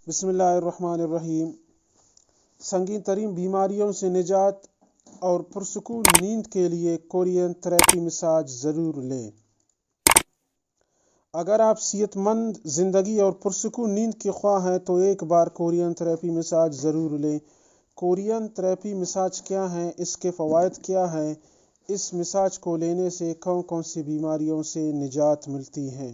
बिस्मिल्लाहिर्रहमानिर्रहीम। संगीन तरीन बीमारियों से निजात और पुरसुकून नींद के लिए कोरियन थेरेपी मसाज ज़रूर लें। अगर आप सेहतमंद ज़िंदगी और पुरसुकून नींद के ख्वाह हैं तो एक बार कोरियन थेरेपी मसाज ज़रूर लें। कोरियन थेरेपी मसाज क्या है, इसके फ़वाइद क्या हैं, इस मसाज को लेने से कौन कौन सी बीमारियों से निजात मिलती है।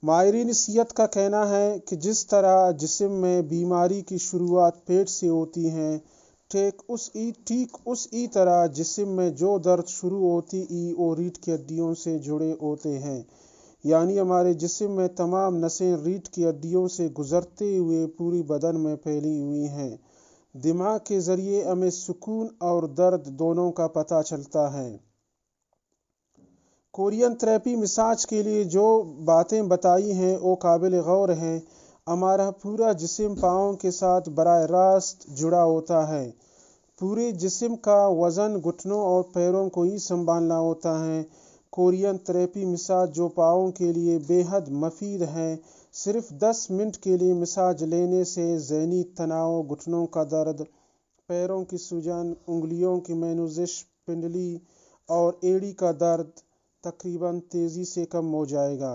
माहिरीन सेहत का कहना है कि जिस तरह जिस्म में बीमारी की शुरुआत पेट से होती है, ठीक उसी तरह जिस्म में जो दर्द शुरू होती ही और रीढ़ की हड्डियों से जुड़े होते हैं। यानी हमारे जिस्म में तमाम नसें रीढ़ की हड्डियों से गुजरते हुए पूरी बदन में फैली हुई हैं। दिमाग के ज़रिए हमें सुकून और दर्द दोनों का पता चलता है। कोरियन थेरेपी मसाज के लिए जो बातें बताई हैं वो काबिल गौर हैं। हमारा पूरा जिस्म पाँव के साथ बराह रास्त जुड़ा होता है। पूरे जिस्म का वज़न घुटनों और पैरों को ही संभालना होता है। कोरियन थेरेपी मसाज जो पाँव के लिए बेहद मुफीद है। सिर्फ 10 मिनट के लिए मसाज लेने से ज़हनी तनाव, घुटनों का दर्द, पैरों की सूजन, उंगलियों की मेनुजिश, पिंडली और एड़ी का दर्द तकरीबन तेज़ी से कम हो जाएगा।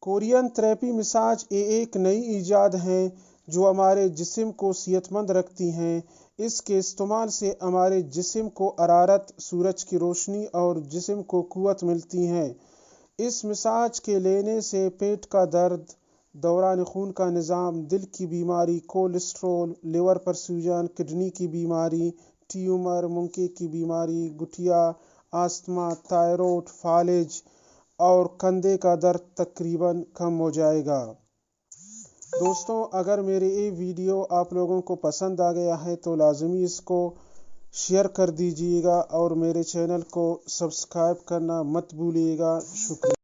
कोरियन थेरेपी मसाज एक नई ईजाद है जो हमारे जिस्म को सेहतमंद रखती है। इसके इस्तेमाल से हमारे जिस्म को हरारत, सूरज की रोशनी और जिस्म को कुव्वत मिलती है। इस मसाज के लेने से पेट का दर्द, दौरान खून का निज़ाम, दिल की बीमारी, कोलेस्ट्रॉल, लिवर पर सूजन, किडनी की बीमारी, ट्यूमर, मुंके की बीमारी, गुठिया, आस्थमा, थायराइड, फालिज और कंधे का दर्द तकरीबन कम हो जाएगा। दोस्तों, अगर मेरे ये वीडियो आप लोगों को पसंद आ गया है तो लाजमी इसको शेयर कर दीजिएगा और मेरे चैनल को सब्सक्राइब करना मत भूलिएगा। शुक्रिया।